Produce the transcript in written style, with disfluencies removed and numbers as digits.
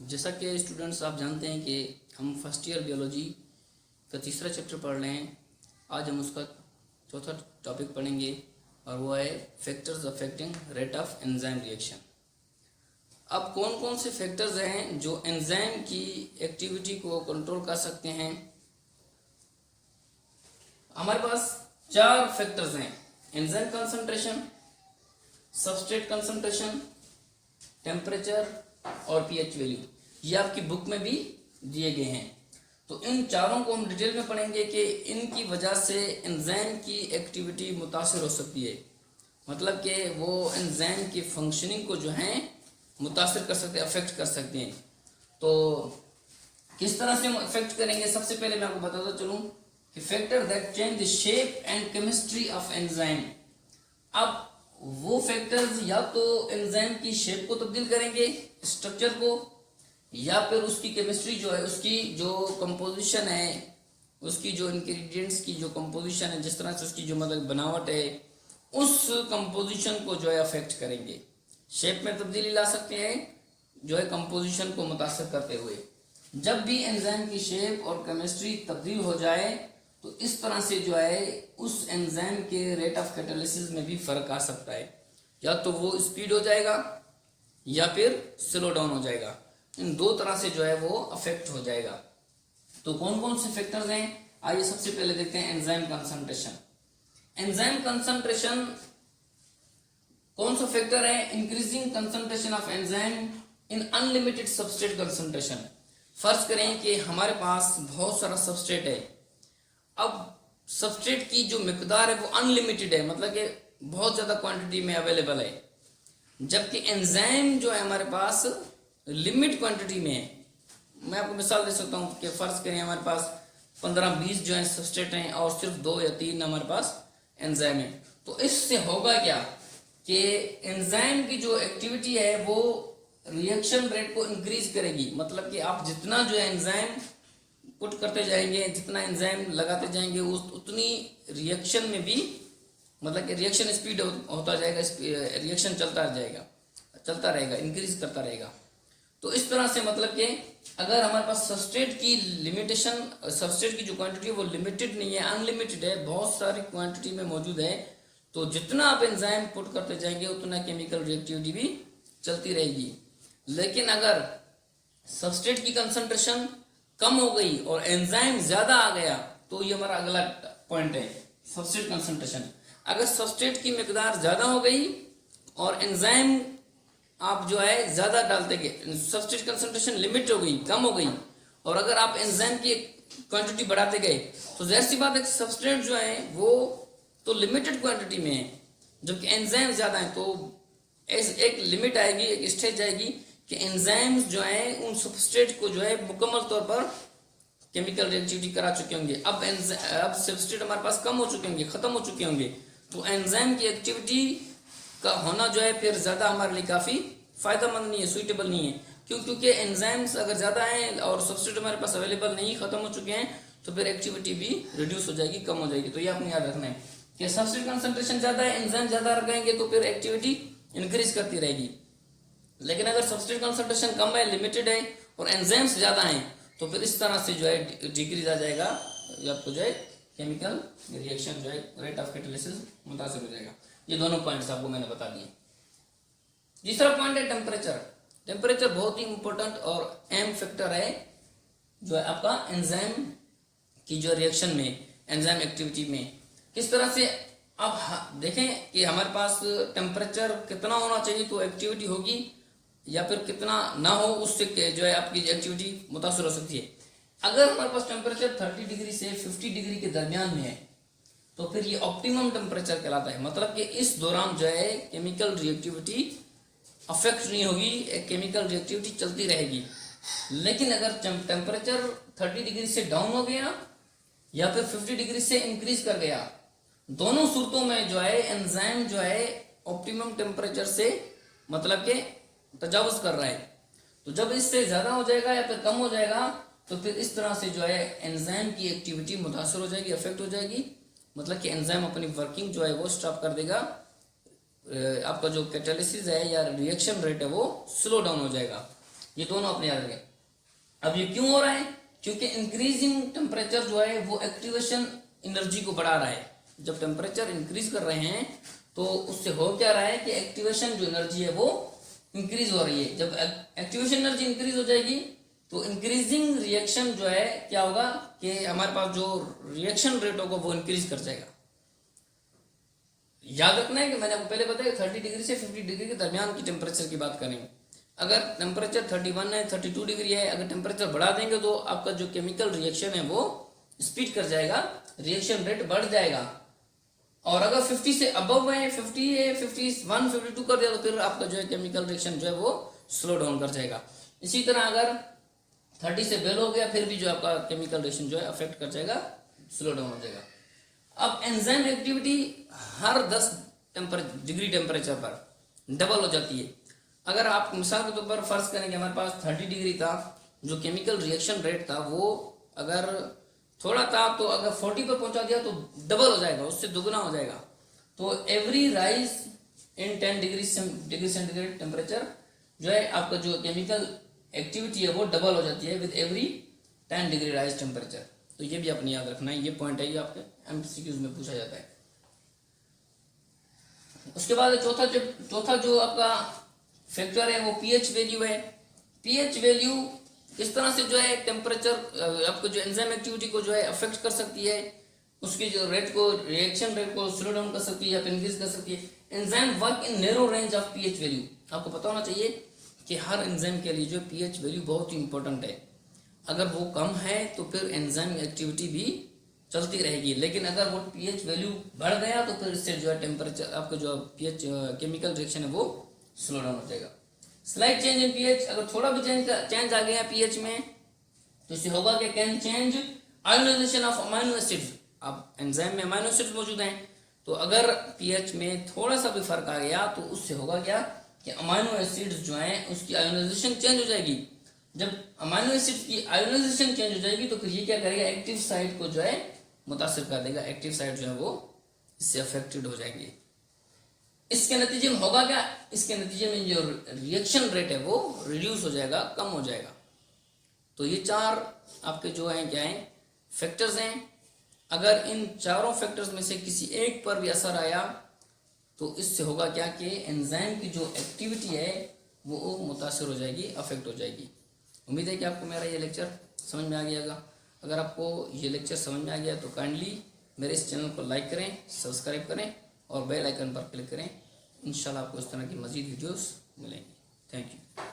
जैसा कि स्टूडेंट्स आप जानते हैं कि हम फर्स्ट ईयर बियोलॉजी का तीसरा चैप्टर पढ़ रहे हैं। आज हम उसका चौथा टॉपिक पढ़ेंगे और वो है factors affecting rate of enzyme reaction. अब कौन कौन से फैक्टर्स हैं जो एंजाइम की एक्टिविटी को कंट्रोल कर सकते हैं? हमारे पास चार फैक्टर्स हैं: enzyme concentration, substrate concentration, temperature और पीएच वैल्यू। ये आपकी बुक में भी दिए गए हैं। तो इन चारों को हम डिटेल में पढ़ेंगे कि इनकी वजह से एंजाइम की एक्टिविटी मुतासर हो सकती है, मतलब कि वो एंजाइम की फंक्शनिंग को जो है मुतासर कर सकते हैं, अफेक्ट कर सकते हैं। तो किस तरह से हम अफेक्ट करेंगे? सबसे पहले मैं आपको बताता चलूँ कि factor that change the shape and chemistry of enzyme. अब वो फैक्टर्स या तो एंजाइम की शेप को तब्दील करेंगे, स्ट्रक्चर को, या फिर उसकी केमिस्ट्री जो है, उसकी जो कंपोजिशन है, उसकी जो इंग्रेडिएंट्स की जो कंपोजिशन है, जिस तरह से उसकी जो मतलब बनावट है, उस कंपोजिशन को जो है अफेक्ट करेंगे। शेप में तब्दीली ला सकते हैं जो है कंपोजिशन को मुतासर करते हुए। जब भी एंजाइम की शेप और केमिस्ट्री तब्दील हो जाए तो इस तरह से जो है उस एंजाइम के रेट ऑफ कैटालिसिस में भी फर्क आ सकता है, या तो वो स्पीड हो जाएगा या फिर स्लो डाउन हो जाएगा। इन दो तरह से जो है वो अफेक्ट हो जाएगा। तो कौन कौन से फैक्टर्स हैं, आइए सबसे पहले देखते हैं एंजाइम कंसंट्रेशन। एंजाइम कंसंट्रेशन कौन सा फैक्टर है? Increasing concentration of enzyme in unlimited substrate concentration. फर्ज करें कि हमारे पास बहुत सारा सबस्ट्रेट है। अब सबस्ट्रेट की जो मिकदार है वो अनलिमिटेड है, मतलब कि बहुत ज़्यादा क्वांटिटी में अवेलेबल है, जबकि एंजाइम जो है हमारे पास लिमिट क्वांटिटी में है। मैं आपको मिसाल दे सकता हूँ कि फ़र्ज़ करें हमारे पास 15-20 जो है सबस्ट्रेट हैं और सिर्फ 2 या 3 हमारे पास एंजाइम है। तो इससे होगा क्या कि एंजाइम की जो एक्टिविटी है वो रिएक्शन रेट को इंक्रीज करेगी। मतलब कि आप जितना जो है एंजाइम पुट करते जाएंगे, जितना एंजाइम लगाते जाएंगे, उतनी रिएक्शन में भी मतलब कि रिएक्शन स्पीड होता जाएगा, रिएक्शन चलता रहेगा, इंक्रीज करता रहेगा। तो इस तरह से मतलब कि अगर हमारे पास सबस्ट्रेट की लिमिटेशन, सबस्ट्रेट की जो क्वांटिटी है वो लिमिटेड नहीं है, अनलिमिटेड है, बहुत सारी क्वांटिटी में मौजूद है, तो जितना आप एंजाइम पुट करते जाएंगे उतना केमिकल रिएक्टिविटी भी चलती रहेगी। लेकिन अगर सबस्ट्रेट की कंसंट्रेशन कम हो गई और एंजाइम ज्यादा आ गया, तो ये हमारा अगला पॉइंट है, सबस्ट्रेट कंसंट्रेशन। अगर सबस्ट्रेट की मिकदार ज्यादा हो गई और एंजाइम आप जो है ज्यादा डालते गए, सबस्ट्रेट कंसंट्रेशन लिमिट हो गई, कम हो गई, और अगर आप एंजाइम की क्वांटिटी बढ़ाते गए तो जाहिर सी बात है सबस्ट्रेट जो है वो तो लिमिटेड क्वांटिटी में है, जबकि एंजाइम ज्यादा है। तो एक लिमिट आएगी, एक स्टेज आएगी कि एंजाइम्स जो है उन सबस्ट्रेट को जो है मुकम्मल तौर पर केमिकल रिएक्टिविटी करा चुके होंगे। अब सबस्ट्रेट हमारे पास कम हो चुके होंगे, खत्म हो चुके होंगे, तो एंजाइम की एक्टिविटी का होना जो है फिर ज्यादा हमारे लिए काफी फायदेमंद नहीं है, सुइटेबल नहीं है। क्योंकि एंजाइम्स अगर ज्यादा हैं और सबस्ट्रेट हमारे पास अवेलेबल नहीं, खत्म हो चुके हैं, तो फिर एक्टिविटी भी रिड्यूस हो जाएगी, कम हो जाएगी। तो ये आपने याद रखना है कि सबस्ट्रेट कंसंट्रेशन ज्यादा है, एंजाइम ज्यादा रहेंगे तो फिर एक्टिविटी इंक्रीज करती रहेगी। लेकिन अगर सबस्ट्रेट कंसंट्रेशन कम है, लिमिटेड है, और एंजाइम्स ज्यादा हैं, तो फिर इस तरह से जो है डिक्रीज आ जाएगा, आपको जो है केमिकल रिएक्शन जो है रेट ऑफ कैटालिसिस मुतासिर हो जाएगा। ये दोनों पॉइंट्स आपको मैंने बता दिए। तीसरा पॉइंट है टेम्परेचर। टेम्परेचर बहुत ही इंपॉर्टेंट और अहम फैक्टर है जो है आपका एंजाइम की जो रिएक्शन में, एंजाइम एक्टिविटी में। किस तरह से अब देखें कि हमारे पास टेम्परेचर कितना होना चाहिए तो एक्टिविटी होगी, या फिर कितना ना हो उससे जो है आपकी एक्टिविटी मुतासर हो सकती है। अगर हमारे पास टेम्परेचर 30 डिग्री से 50 डिग्री के दरमियान में है तो फिर ये ऑप्टिमम टेम्परेचर कहलाता है। मतलब कि इस दौरान जो है केमिकल रिएक्टिविटी अफेक्ट नहीं होगी, एक केमिकल रिएक्टिविटी चलती रहेगी। लेकिन अगर टेम्परेचर 30 डिग्री से डाउन हो गया या फिर 50 डिग्री से इंक्रीज कर गया, दोनों सूरतों में जो है एंजाइम जो है ऑप्टिमम टेम्परेचर से मतलब के तजावुज कर रहा है। तो जब इससे ज्यादा हो जाएगा या फिर कम हो जाएगा तो फिर इस तरह से जो है एंजाइम की एक्टिविटी मुतासर हो जाएगी, अफेक्ट हो जाएगी। मतलब कि एंजाइम अपनी वर्किंग जो है वो स्टॉप कर देगा, आपका जो कैटालिसिस है या रिएक्शन रेट है वो स्लो डाउन हो जाएगा। ये दोनों अपने याद रखें। अब ये क्यों हो रहा है? क्योंकि इंक्रीजिंग टेम्परेचर जो है वो एक्टिवेशन एनर्जी को बढ़ा रहा है। जब टेम्परेचर इंक्रीज कर रहे हैं तो उससे हो क्या रहा है कि एक्टिवेशन जो एनर्जी है वो इंक्रीज हो रही है। जब एक्टिवेशन एनर्जी इंक्रीज हो जाएगी तो इंक्रीजिंग रिएक्शन जो है क्या होगा कि हमारे पास जो रिएक्शन रेट होगा वो इंक्रीज कर जाएगा। याद रखना है कि मैंने आपको पहले बताया 30 डिग्री से 50 डिग्री के दरमियान की टेम्परेचर की बात करेंगे। अगर टेम्परेचर 31 है, 32 डिग्री है, अगर टेम्परेचर बढ़ा देंगे तो आपका जो केमिकल रिएक्शन है वो स्पीड कर जाएगा, रिएक्शन रेट बढ़ जाएगा। और अगर 50 से अबव है, 50 है, 51, 52 कर दिया तो फिर आपका जो है केमिकल रिएक्शन जो है वो स्लो डाउन कर जाएगा। इसी तरह अगर 30 से बेलो हो गया फिर भी जो आपका केमिकल रिएक्शन जो है अफेक्ट कर जाएगा, स्लो डाउन हो जाएगा। अब एंजाइम एक्टिविटी हर 10 डिग्री टेम्परेचर पर डबल हो जाती है। अगर आप मिसाल के तौर पर फर्ज करें कि हमारे पास 30 डिग्री था, जो केमिकल रिएक्शन रेट था वो अगर थोड़ा था तो अगर 40 पर पहुंचा दिया तो डबल हो जाएगा, उससे दुगना हो जाएगा। तो every rise in 10 degree centigrade temperature जो है आपका जो केमिकल एक्टिविटी है वो डबल हो जाती है with every 10 degree rise temperature. तो ये भी आपने याद रखना है, ये पॉइंट है, ये आपके एमसीक्यूज में पूछा जाता है। उसके बाद चौथा जो आपका फैक्टर है वो पीएच वैल्यू है। पीएच वैल्यू किस तरह से जो है टेम्परेचर आपको जो एंजाइम एक्टिविटी को जो है अफेक्ट कर सकती है, उसके जो रेट को, रिएक्शन रेट को स्लो डाउन कर सकती है या इंक्रीज कर सकती है। Enzyme work in narrow range of pH value. आपको पता होना चाहिए कि हर एंजाइम के लिए जो पीएच वैल्यू बहुत ही इंपॉर्टेंट है। अगर वो कम है तो फिर एंजाइम एक्टिविटी भी चलती रहेगी, लेकिन अगर वो पीएच वैल्यू बढ़ गया तो फिर इससे जो है टेम्परेचर आपका जो पीएच केमिकल रिएक्शन है वो स्लो डाउन हो जाएगा। स्लाइड चेंज इन पीएच, अगर थोड़ा भी चेंज आ गया पीएच में तो इससे होगा कि can change ionization of amino acids. अब एंजाइम में अमाइनो एसिड्स मौजूद हैं, तो अगर पीएच में थोड़ा सा भी फर्क आ गया तो उससे होगा क्या कि अमाइनो एसिड्स जो हैं उसकी आयोनाइजेशन चेंज हो जाएगी। जब अमाइनो एसिड्स की आयोनाइजेशन चेंज हो जाएगी तो फिर ये क्या करेगा, एक्टिव साइट को जो है मुतासिर कर देगा। एक्टिव साइट जो है वो इससे अफेक्टेड हो जाएंगे। इसके नतीजे में होगा क्या, इसके नतीजे में जो रिएक्शन रेट है वो रिड्यूस हो जाएगा, कम हो जाएगा। तो ये चार आपके जो हैं क्या हैं, फैक्टर्स हैं। अगर इन चारों फैक्टर्स में से किसी एक पर भी असर आया तो इससे होगा क्या कि एंजाइम की जो एक्टिविटी है वो मुतासर हो जाएगी, अफेक्ट हो जाएगी। उम्मीद है कि आपको मेरा ये लेक्चर समझ में आ गया। अगर आपको ये लेक्चर समझ में आ गया तो काइंडली मेरे इस चैनल को लाइक करें, सब्सक्राइब करें और बेल आइकन पर क्लिक करें। इंशाल्लाह आपको इस तरह की मज़ीद वीडियोस मिलेंगी। Thank you.